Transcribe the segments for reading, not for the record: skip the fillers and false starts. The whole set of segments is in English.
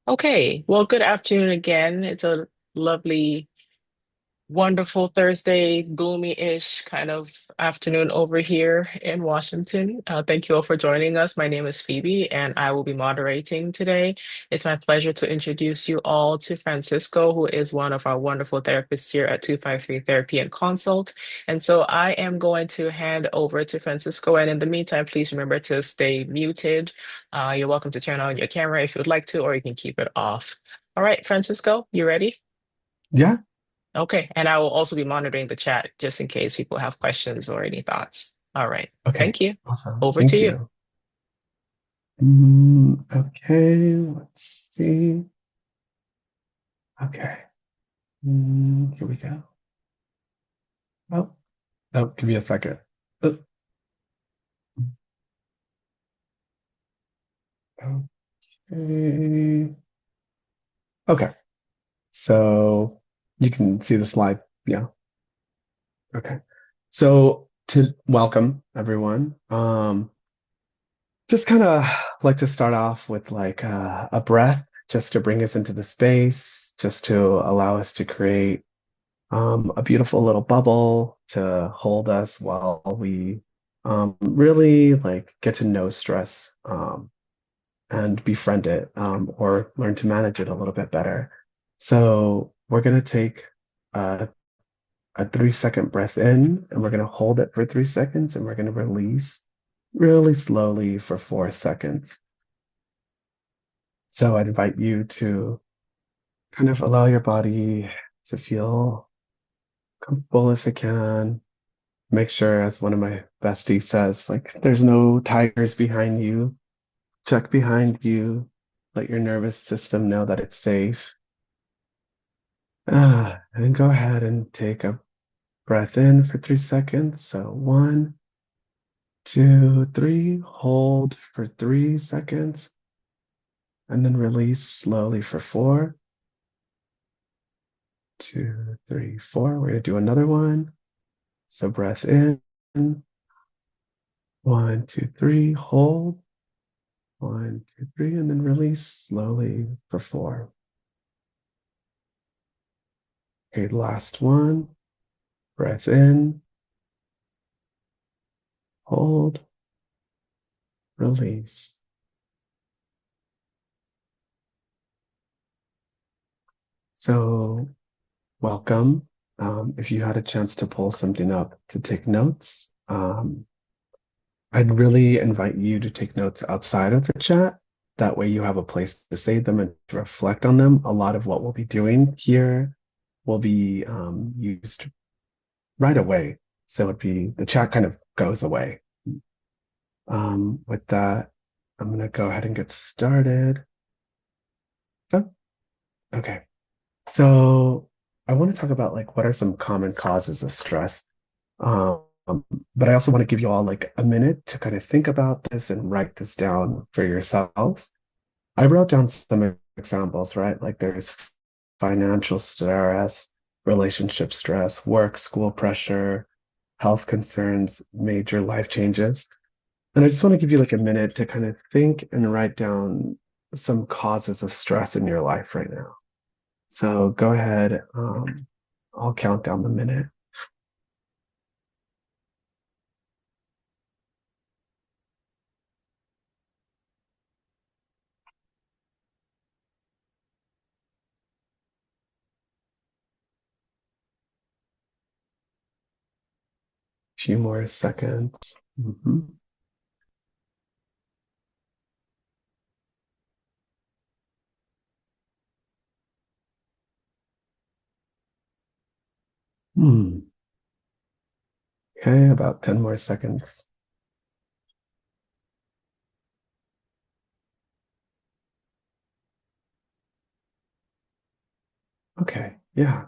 Okay, well, good afternoon again. It's a lovely, wonderful Thursday, gloomy-ish kind of afternoon over here in Washington. Thank you all for joining us. My name is Phoebe, and I will be moderating today. It's my pleasure to introduce you all to Francisco, who is one of our wonderful therapists here at 253 Therapy and Consult. And so I am going to hand over to Francisco. And in the meantime, please remember to stay muted. You're welcome to turn on your camera if you'd like to, or you can keep it off. All right, Francisco, you ready? Yeah. Okay, and I will also be monitoring the chat just in case people have questions or any thoughts. All right, Okay. thank you. Awesome. Over to Thank you. you. Okay. Let's see. Okay. Here we go. Oh, oh, give me a second. Oh, okay. Okay. So you can see the slide. Yeah. Okay. So to welcome everyone, just kind of like to start off with like a breath just to bring us into the space, just to allow us to create a beautiful little bubble to hold us while we really like get to know stress and befriend it or learn to manage it a little bit better. So we're going to take a, a 3 second breath in and we're going to hold it for 3 seconds and we're going to release really slowly for 4 seconds. So I'd invite you to kind of allow your body to feel comfortable if it can. Make sure, as one of my besties says, like there's no tigers behind you. Check behind you. Let your nervous system know that it's safe. And go ahead and take a breath in for 3 seconds. So 1, 2, 3. Hold for 3 seconds. And then release slowly for 4, 2, 3, 4. We're going to do another one. So breath in. 1, 2, 3. Hold. 1, 2, 3, and then release slowly for 4. Okay, last one. Breath in, hold, release. So, welcome. If you had a chance to pull something up to take notes, I'd really invite you to take notes outside of the chat. That way, you have a place to save them and to reflect on them. A lot of what we'll be doing here will be used right away. So it'd be the chat kind of goes away. With that, I'm going to go ahead and get started. Oh, okay. So I want to talk about like what are some common causes of stress. Um, but I also want to give you all like a minute to kind of think about this and write this down for yourselves. I wrote down some examples, right? Like there's financial stress, relationship stress, work, school pressure, health concerns, major life changes. And I just want to give you like a minute to kind of think and write down some causes of stress in your life right now. So go ahead. I'll count down the minute. A few more seconds. Hmm. Okay, about 10 more seconds. Okay, yeah.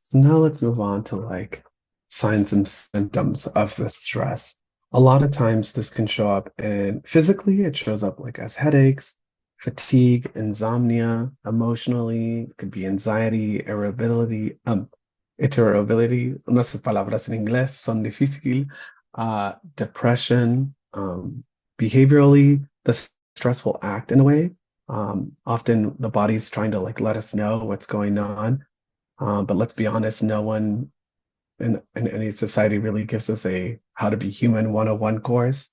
So now let's move on to like signs and symptoms of the stress. A lot of times this can show up and physically it shows up like as headaches, fatigue, insomnia, emotionally, it could be anxiety, irritability, nuestras palabras en inglés son difícil, depression, behaviorally, the stress will act in a way. Often the body's trying to like let us know what's going on. But let's be honest, no one in any society really gives us a how to be human 101 course.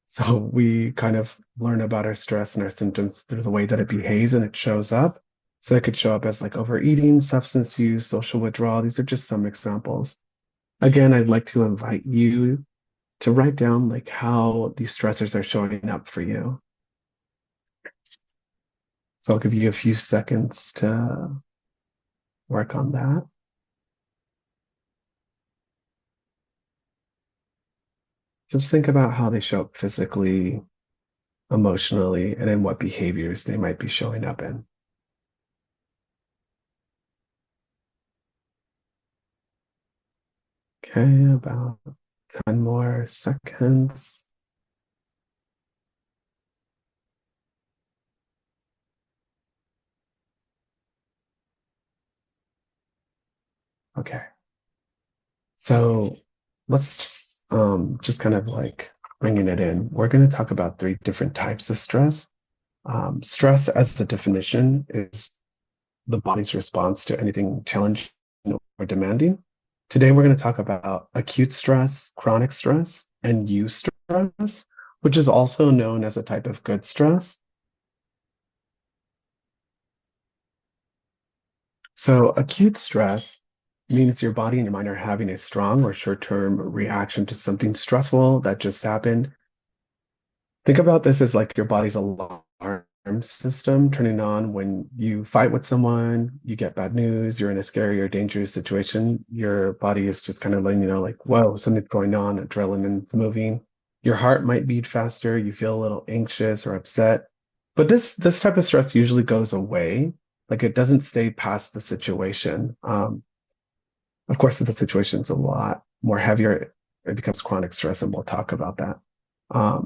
So we kind of learn about our stress and our symptoms through the way that it behaves and it shows up. So it could show up as like overeating, substance use, social withdrawal. These are just some examples. Again, I'd like to invite you to write down like how these stressors are showing up for you. So I'll give you a few seconds to work on that. Just think about how they show up physically, emotionally, and in what behaviors they might be showing up in. Okay, about 10 more seconds. Okay, so let's just kind of like bringing it in. We're going to talk about three different types of stress. Stress, as a definition, is the body's response to anything challenging or demanding. Today, we're going to talk about acute stress, chronic stress, and eustress, which is also known as a type of good stress. So, acute stress means your body and your mind are having a strong or short-term reaction to something stressful that just happened. Think about this as like your body's alarm system turning on when you fight with someone, you get bad news, you're in a scary or dangerous situation. Your body is just kind of letting you know, like, whoa, something's going on, adrenaline's moving. Your heart might beat faster, you feel a little anxious or upset. But this type of stress usually goes away. Like it doesn't stay past the situation. Of course, if the situation's a lot more heavier, it becomes chronic stress, and we'll talk about that.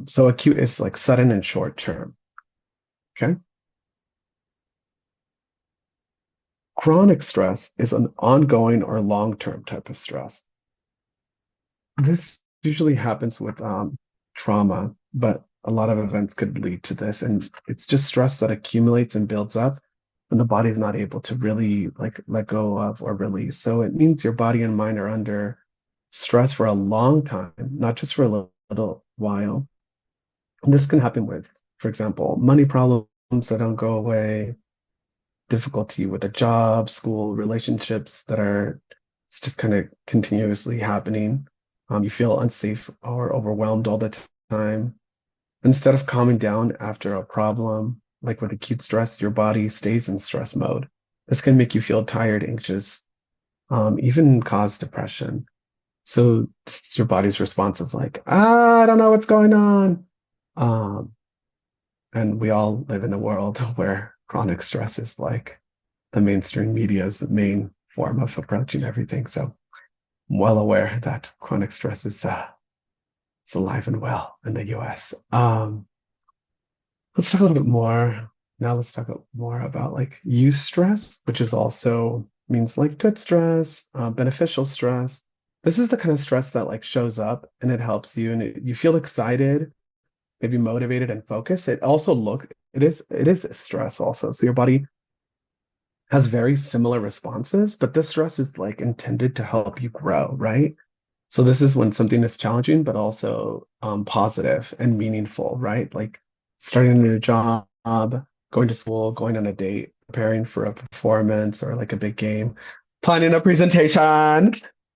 So acute is like sudden and short term. Okay. Chronic stress is an ongoing or long-term type of stress. This usually happens with trauma, but a lot of events could lead to this. And it's just stress that accumulates and builds up, and the body's not able to really like let go of or release. So it means your body and mind are under stress for a long time, not just for a little while. And this can happen with, for example, money problems that don't go away, difficulty with a job, school, relationships that are it's just kind of continuously happening. You feel unsafe or overwhelmed all the time. Instead of calming down after a problem, like with acute stress, your body stays in stress mode. This can make you feel tired, anxious, even cause depression. So it's your body's response of like, I don't know what's going on. Um, and we all live in a world where chronic stress is like the mainstream media's main form of approaching everything. So I'm well aware that chronic stress is alive and well in the US. Let's talk a little bit more. Now let's talk more about like use stress, which is also means like good stress, beneficial stress. This is the kind of stress that like shows up and it helps you and you feel excited, maybe motivated and focused. It is stress also. So your body has very similar responses, but this stress is like intended to help you grow, right? So this is when something is challenging, but also positive and meaningful, right? Like starting a new job, going to school, going on a date, preparing for a performance or like a big game, planning a presentation,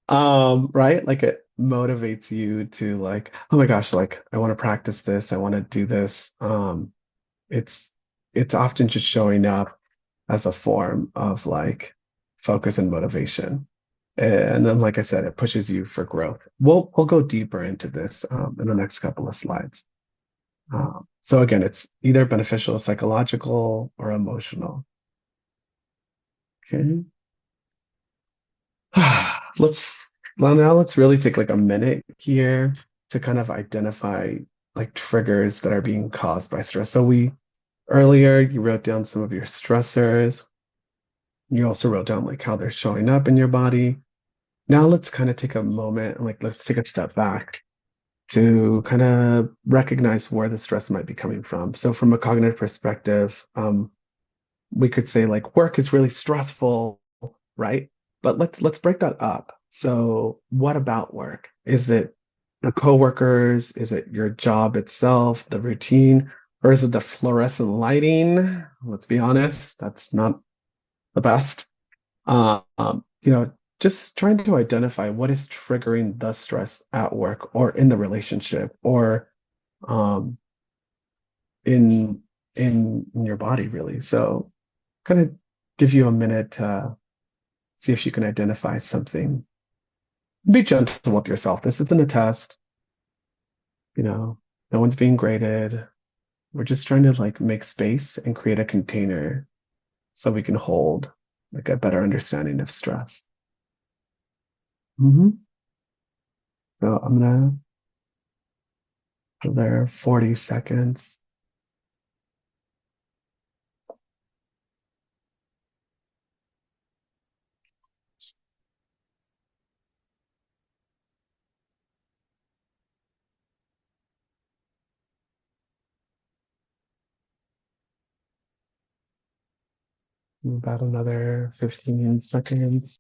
right? Like it motivates you to like, oh my gosh, like I want to practice this, I want to do this. It's it's often just showing up as a form of like focus and motivation. And then, like I said, it pushes you for growth. We'll go deeper into this in the next couple of slides. So again, it's either beneficial, psychological, or emotional. Okay. Let's really take like a minute here to kind of identify like triggers that are being caused by stress. So we earlier you wrote down some of your stressors. You also wrote down like how they're showing up in your body. Now let's kind of take a moment and like let's take a step back to kind of recognize where the stress might be coming from. So from a cognitive perspective, we could say like work is really stressful, right? But let's break that up. So what about work? Is it the coworkers? Is it your job itself, the routine, or is it the fluorescent lighting? Let's be honest, that's not the best. You know, just trying to identify what is triggering the stress at work or in the relationship or um, in in your body, really. So, kind of give you a minute to see if you can identify something. Be gentle with yourself. This isn't a test, you know, no one's being graded. We're just trying to like make space and create a container so we can hold like a better understanding of stress. So I'm gonna put there 40 seconds. About another 15 seconds.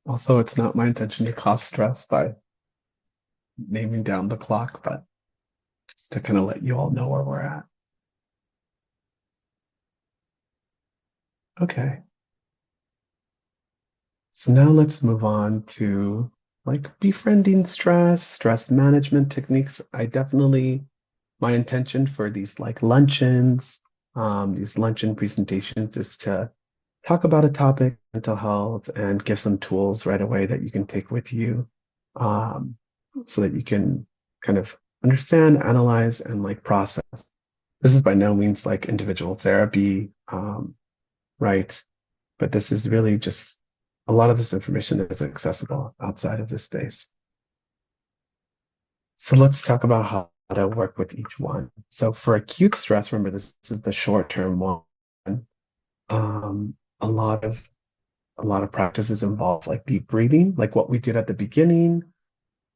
Also, it's not my intention to cause stress by naming down the clock, but just to kind of let you all know where we're at. Okay. So now let's move on to like befriending stress, stress management techniques. My intention for these like luncheons, these luncheon presentations is to talk about a topic, mental health, and give some tools right away that you can take with you, um, so that you can kind of understand, analyze, and like process. This is by no means like individual therapy, right? But this is really just a lot of this information is accessible outside of this space. So let's talk about how to work with each one. So for acute stress, remember this is the short-term one. Um, a lot of a lot of practices involve like deep breathing, like what we did at the beginning,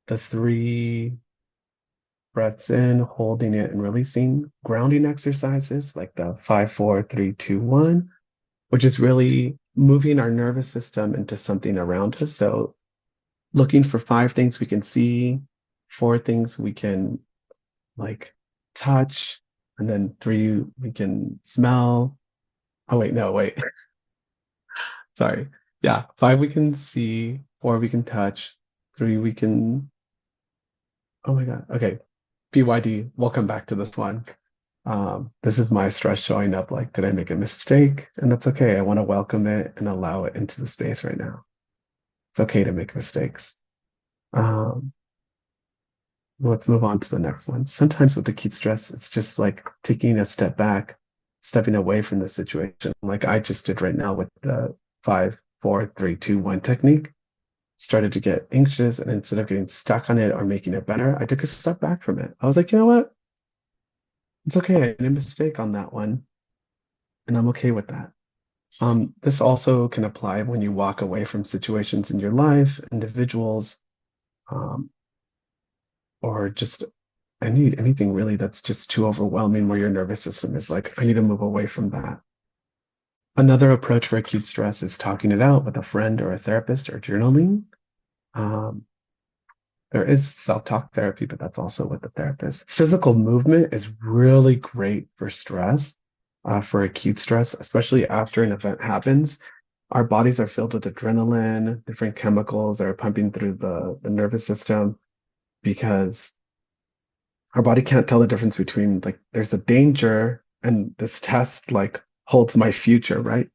the 3 breaths in, holding it and releasing, grounding exercises like the 5, 4, 3, 2, 1, which is really moving our nervous system into something around us. So looking for 5 things we can see, 4 things we can like touch, and then 3 we can smell. Oh wait, no, wait. Sorry. Yeah, 5 we can see, 4 we can touch, 3 we can. Oh my God. Okay. BYD, welcome back to this one. This is my stress showing up like, did I make a mistake? And that's okay. I want to welcome it and allow it into the space right now. It's okay to make mistakes. Um, let's move on to the next one. Sometimes with acute stress, it's just like taking a step back, stepping away from the situation, like I just did right now with the 5, 4, 3, 2, 1 technique. Started to get anxious, and instead of getting stuck on it or making it better, I took a step back from it. I was like, you know what? It's okay. I made a mistake on that one, and I'm okay with that. This also can apply when you walk away from situations in your life, individuals, um, or just anything really that's just too overwhelming where your nervous system is like, I need to move away from that. Another approach for acute stress is talking it out with a friend or a therapist or journaling. Um, there is self-talk therapy, but that's also with the therapist. Physical movement is really great for stress, for acute stress, especially after an event happens. Our bodies are filled with adrenaline, different chemicals that are pumping through the nervous system because our body can't tell the difference between like there's a danger and this test like holds my future, right?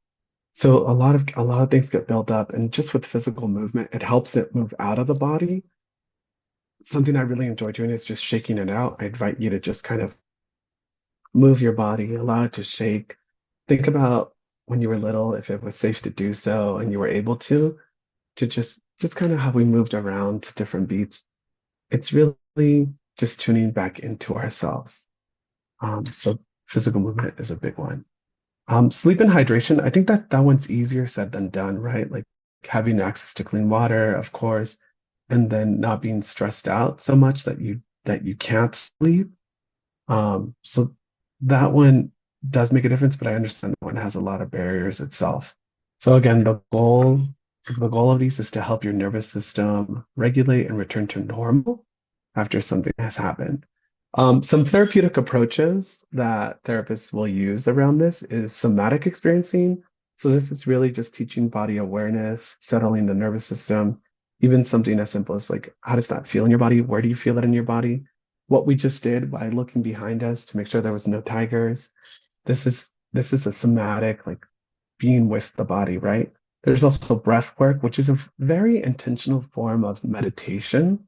So a lot of things get built up, and just with physical movement, it helps it move out of the body. Something I really enjoy doing is just shaking it out. I invite you to just kind of move your body, allow it to shake. Think about when you were little, if it was safe to do so and you were able to just kind of how we moved around to different beats. It's really just tuning back into ourselves. So physical movement is a big one. Sleep and hydration, I think that one's easier said than done, right? Like having access to clean water, of course, and then not being stressed out so much that you can't sleep. So that one does make a difference, but I understand that one has a lot of barriers itself. So again, the goal of these is to help your nervous system regulate and return to normal after something has happened. Some therapeutic approaches that therapists will use around this is somatic experiencing. So this is really just teaching body awareness, settling the nervous system, even something as simple as like, how does that feel in your body? Where do you feel it in your body? What we just did by looking behind us to make sure there was no tigers. This is a somatic, like being with the body, right? There's also breath work, which is a very intentional form of meditation.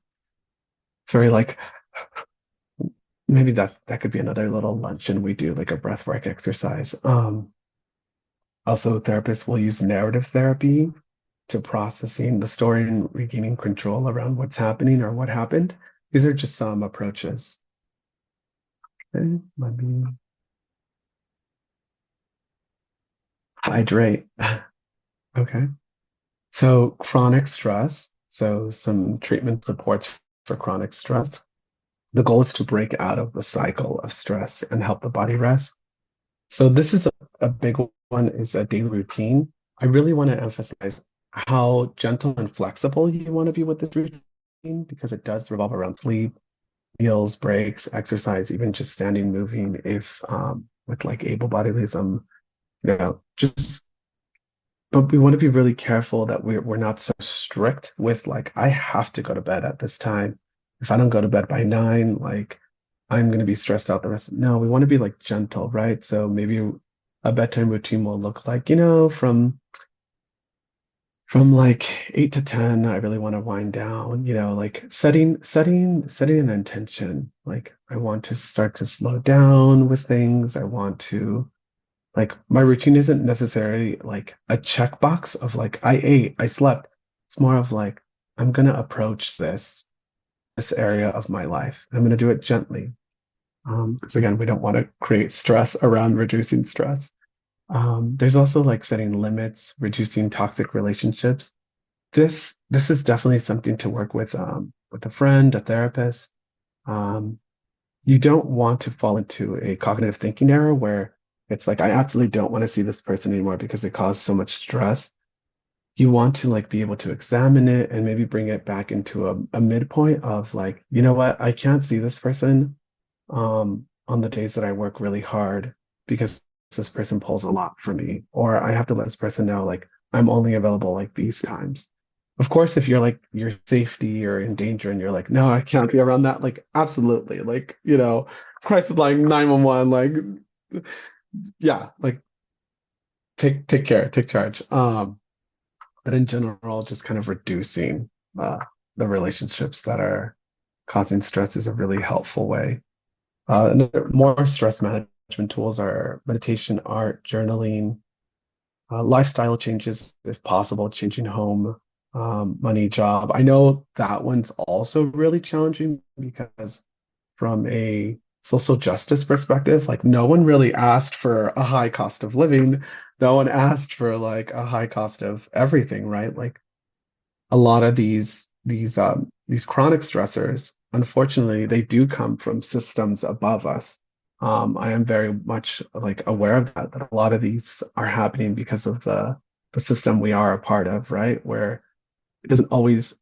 Sorry, like maybe that could be another little luncheon we do, like a breath work exercise. Also, therapists will use narrative therapy to processing the story and regaining control around what's happening or what happened. These are just some approaches. Okay, let me hydrate. Okay. So chronic stress. So some treatment supports for chronic stress. The goal is to break out of the cycle of stress and help the body rest. So this is a big one is a daily routine. I really want to emphasize how gentle and flexible you want to be with this routine because it does revolve around sleep, meals, breaks, exercise, even just standing, moving if with like able-bodyism, just but we want to be really careful that we're not so strict with like I have to go to bed at this time. If I don't go to bed by 9, like I'm going to be stressed out the rest. No, we want to be like gentle, right? So maybe a bedtime routine will look like, from like 8 to 10, I really want to wind down, like setting an intention. Like I want to start to slow down with things. I want to like my routine isn't necessarily like a checkbox of like I ate, I slept. It's more of like I'm gonna approach this area of my life. I'm gonna do it gently. Because again, we don't want to create stress around reducing stress. There's also like setting limits, reducing toxic relationships. This is definitely something to work with a friend, a therapist. Um, you don't want to fall into a cognitive thinking error where it's like, I absolutely don't want to see this person anymore because it caused so much stress. You want to like be able to examine it and maybe bring it back into a midpoint of like, you know what, I can't see this person on the days that I work really hard because this person pulls a lot for me, or I have to let this person know like I'm only available like these times. Of course, if you're like your safety or in danger and you're like, no, I can't be around that, like absolutely, like, crisis line 911, like yeah, like take care, take charge. But in general, just kind of reducing the relationships that are causing stress is a really helpful way. Another more stress management tools are meditation, art, journaling, lifestyle changes, if possible, changing home, money, job. I know that one's also really challenging because from a social justice perspective, like no one really asked for a high cost of living. No one asked for like a high cost of everything, right? Like a lot of these chronic stressors, unfortunately, they do come from systems above us. I am very much like aware of that a lot of these are happening because of the system we are a part of, right? Where it doesn't always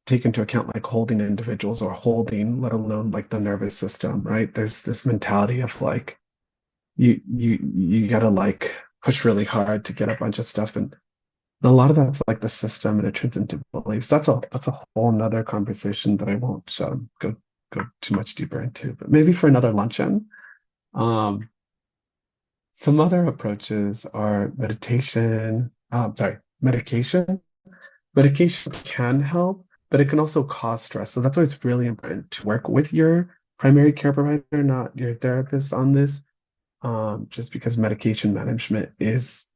take into account like holding individuals or holding, let alone like the nervous system, right? There's this mentality of like you gotta like push really hard to get a bunch of stuff and a lot of that's like the system and it turns into beliefs. That's a whole nother conversation that I won't go too much deeper into, but maybe for another luncheon. Um, some other approaches are meditation. Sorry, medication. Medication can help, but it can also cause stress. So that's why it's really important to work with your primary care provider, not your therapist on this. Just because medication management is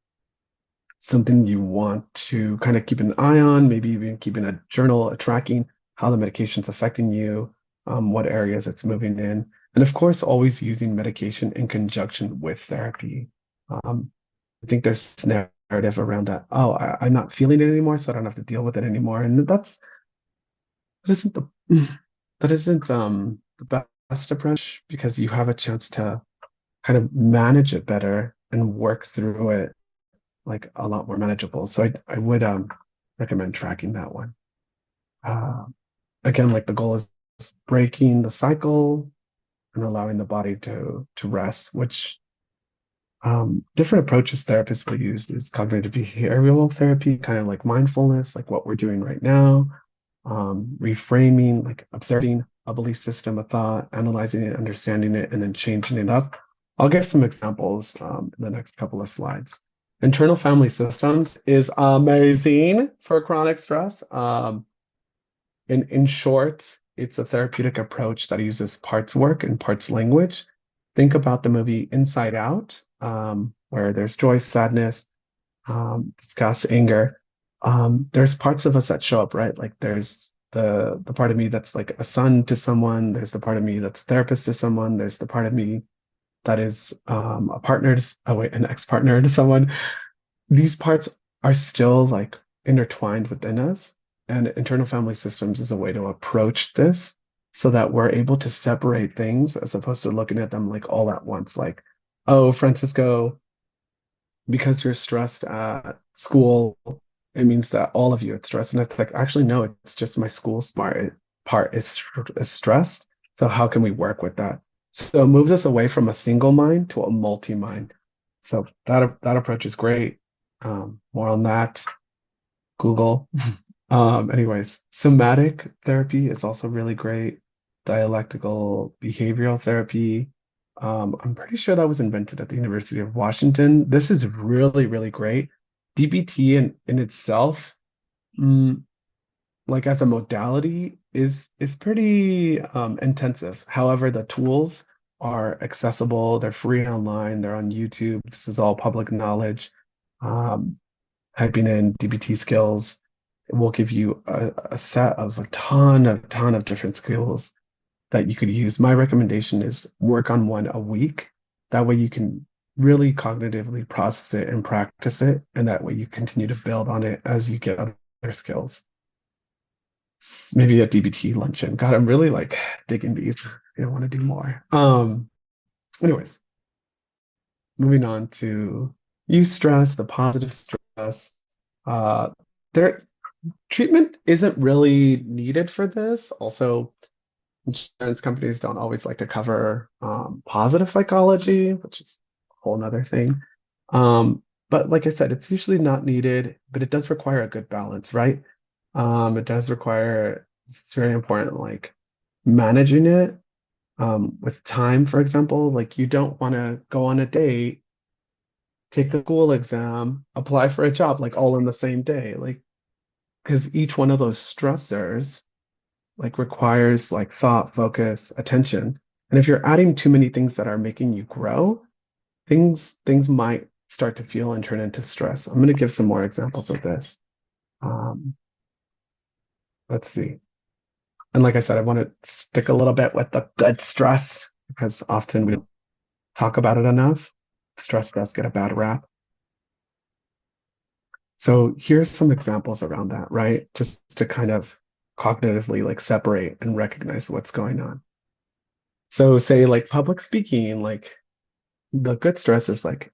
something you want to kind of keep an eye on, maybe even keeping a journal, tracking how the medication's affecting you, what areas it's moving in. And of course, always using medication in conjunction with therapy. I think there's narrative around that. Oh, I'm not feeling it anymore, so I don't have to deal with it anymore. And that isn't the that isn't the best approach because you have a chance to kind of manage it better and work through it like a lot more manageable. So I would recommend tracking that one. Uh, Again, like the goal is breaking the cycle and allowing the body to rest, which different approaches therapists will use is cognitive behavioral therapy, kind of like mindfulness, like what we're doing right now, reframing, like observing a belief system, a thought, analyzing it, understanding it, and then changing it up. I'll give some examples in the next couple of slides. Internal family systems is amazing for chronic stress. In short, it's a therapeutic approach that uses parts work and parts language. Think about the movie Inside Out, where there's joy, sadness, disgust, anger. There's parts of us that show up, right? Like there's the part of me that's like a son to someone. There's the part of me that's a therapist to someone. There's the part of me that is a partner to, oh wait, an ex-partner to someone. These parts are still like intertwined within us. And internal family systems is a way to approach this so that we're able to separate things as opposed to looking at them like all at once. Like, oh, Francisco, because you're stressed at school, it means that all of you are stressed. And it's like, actually, no, it's just my school smart part is stressed. So how can we work with that? So it moves us away from a single mind to a multi-mind. So that approach is great. More on that, Google. Anyways, somatic therapy is also really great. Dialectical behavioral therapy. I'm pretty sure that was invented at the University of Washington. This is really, really great. DBT in itself, mm, like as a modality, is pretty intensive. However, the tools are accessible. They're free online. They're on YouTube. This is all public knowledge. Um, Typing in DBT skills, it will give you a set of a ton of different skills that you could use. My recommendation is work on one a week. That way you can really cognitively process it and practice it. And that way you continue to build on it as you get other skills. Maybe a DBT luncheon. God, I'm really like digging these. I want to do more. Anyways, moving on to use stress, the positive stress. Uh, there treatment isn't really needed for this. Also, insurance companies don't always like to cover positive psychology, which is a whole nother thing. But like I said, it's usually not needed, but it does require a good balance, right? It does require, it's very important, like managing it with time, for example. Like you don't want to go on a date, take a school exam, apply for a job, like all in the same day. Like, because each one of those stressors like requires like thought, focus, attention. And if you're adding too many things that are making you grow, things might start to feel and turn into stress. I'm going to give some more examples of this. Um, let's see. And like I said, I want to stick a little bit with the good stress because often we don't talk about it enough. Stress does get a bad rap. So here's some examples around that, right? Just to kind of cognitively like separate and recognize what's going on. So say like public speaking, like the good stress is like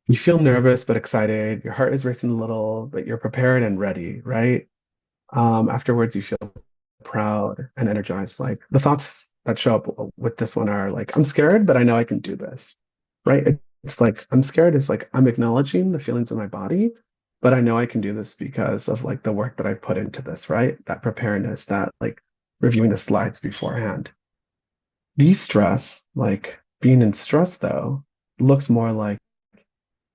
you feel nervous but excited, your heart is racing a little, but you're prepared and ready, right? Afterwards you feel proud and energized. Like the thoughts that show up with this one are like, I'm scared, but I know I can do this, right? It's like I'm scared is like I'm acknowledging the feelings in my body, but I know I can do this because of like the work that I put into this, right? That preparedness, that like reviewing the slides beforehand. De-stress, like being in stress though, looks more like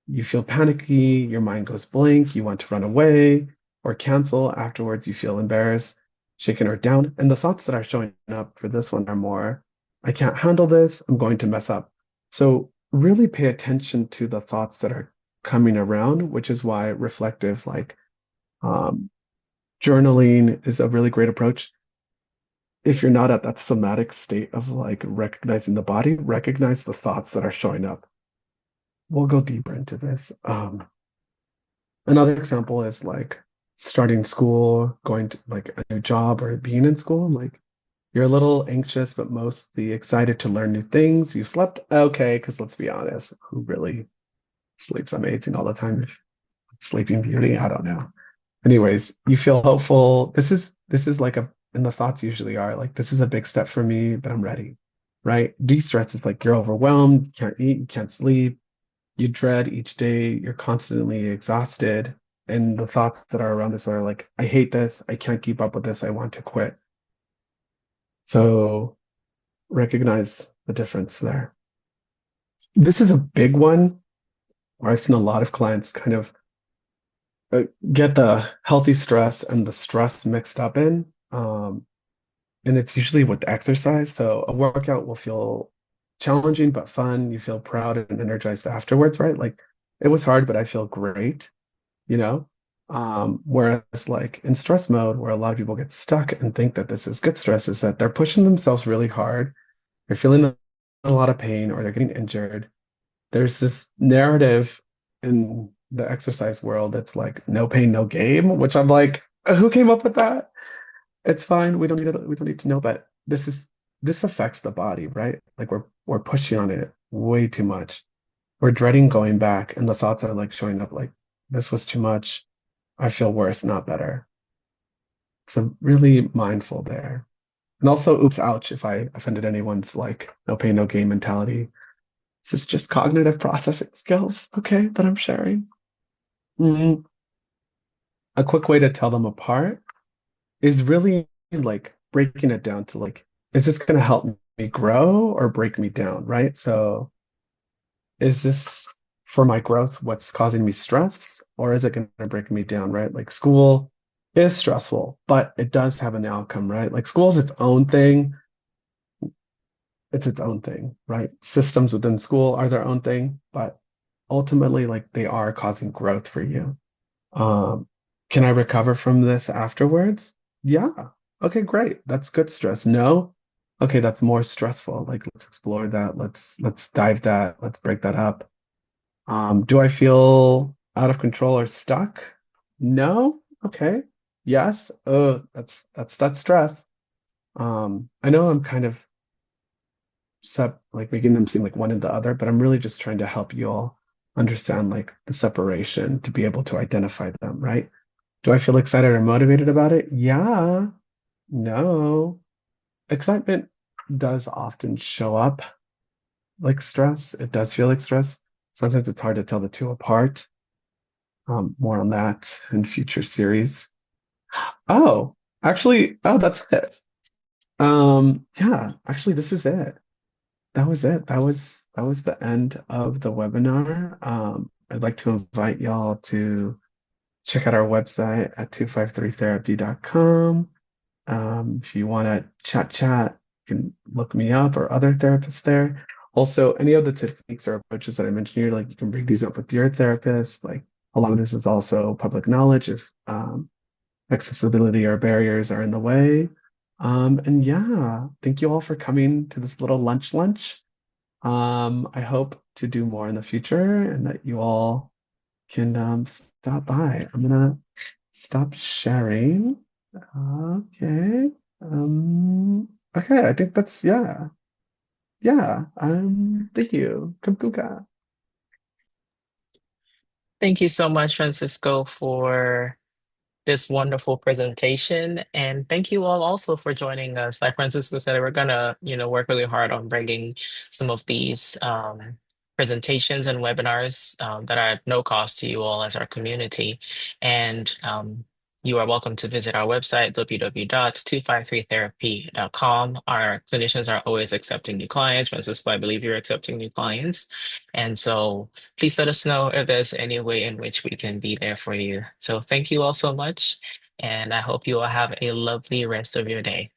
you feel panicky, your mind goes blank, you want to run away or cancel. Afterwards, you feel embarrassed, shaken, or down. And the thoughts that are showing up for this one are more, I can't handle this, I'm going to mess up. So really pay attention to the thoughts that are coming around, which is why reflective, like um, journaling, is a really great approach. If you're not at that somatic state of like recognizing the body, recognize the thoughts that are showing up. We'll go deeper into this. Another example is like starting school, going to like a new job or being in school. Like you're a little anxious, but mostly excited to learn new things. You slept okay, because let's be honest, who really sleeps amazing all the time? Sleeping Beauty, I don't know. Anyways, you feel hopeful. This is like a and the thoughts usually are like this is a big step for me, but I'm ready. Right? De-stress is like you're overwhelmed, you can't eat, you can't sleep, you dread each day, you're constantly exhausted. And the thoughts that are around this are like, I hate this, I can't keep up with this, I want to quit. So recognize the difference there. This is a big one where I've seen a lot of clients kind of get the healthy stress and the stress mixed up in. And it's usually with exercise. So a workout will feel challenging but fun. You feel proud and energized afterwards, right? Like it was hard, but I feel great, you know? Whereas like in stress mode, where a lot of people get stuck and think that this is good stress, is that they're pushing themselves really hard. They're feeling a lot of pain or they're getting injured. There's this narrative in the exercise world that's like no pain, no game, which I'm like, who came up with that? It's fine. We don't need to know, but this affects the body, right? Like we're pushing on it way too much. We're dreading going back, and the thoughts are like showing up like this was too much. I feel worse, not better. So really mindful there. And also, oops, ouch, if I offended anyone's like no pain, no gain mentality. This is just cognitive processing skills, okay, that I'm sharing. Mhm. A quick way to tell them apart is really like breaking it down to like, is this going to help me grow or break me down, right? So is this for my growth what's causing me stress, or is it going to break me down, right? Like school is stressful, but it does have an outcome, right? Like school is its own thing. It's its own thing, right? Systems within school are their own thing, but ultimately, like they are causing growth for you. Um, can I recover from this afterwards? Yeah. Okay, great. That's good stress. No? Okay, that's more stressful. Like let's explore that. Let's dive that. Let's break that up. Do I feel out of control or stuck? No? Okay. Yes. That's stress. I know I'm kind of like making them seem like one and the other, but I'm really just trying to help you all understand like the separation to be able to identify them, right? Do I feel excited or motivated about it? Yeah. No. Excitement does often show up like stress. It does feel like stress. Sometimes it's hard to tell the two apart. More on that in future series. Oh, actually, oh, that's it. Yeah, actually, this is it. That was it. That was the end of the webinar. I'd like to invite y'all to check out our website at 253therapy.com. If you want to chat, you can look me up or other therapists there. Also, any of the techniques or approaches that I mentioned here, like you can bring these up with your therapist. Like a lot of this is also public knowledge if accessibility or barriers are in the way. And yeah, thank you all for coming to this little lunch. I hope to do more in the future and that you all can stop by. I'm gonna stop sharing. Okay. Okay, I think that's yeah. Yeah. Thank you. Kumkuka. Thank you so much, Francisco, for this wonderful presentation. And thank you all also for joining us. Like Francisco said, we're gonna, work really hard on bringing some of these presentations and webinars that are at no cost to you all as our community. And you are welcome to visit our website, www.253therapy.com. Our clinicians are always accepting new clients. Francisco, I believe you're accepting new clients. And so please let us know if there's any way in which we can be there for you. So thank you all so much, and I hope you all have a lovely rest of your day.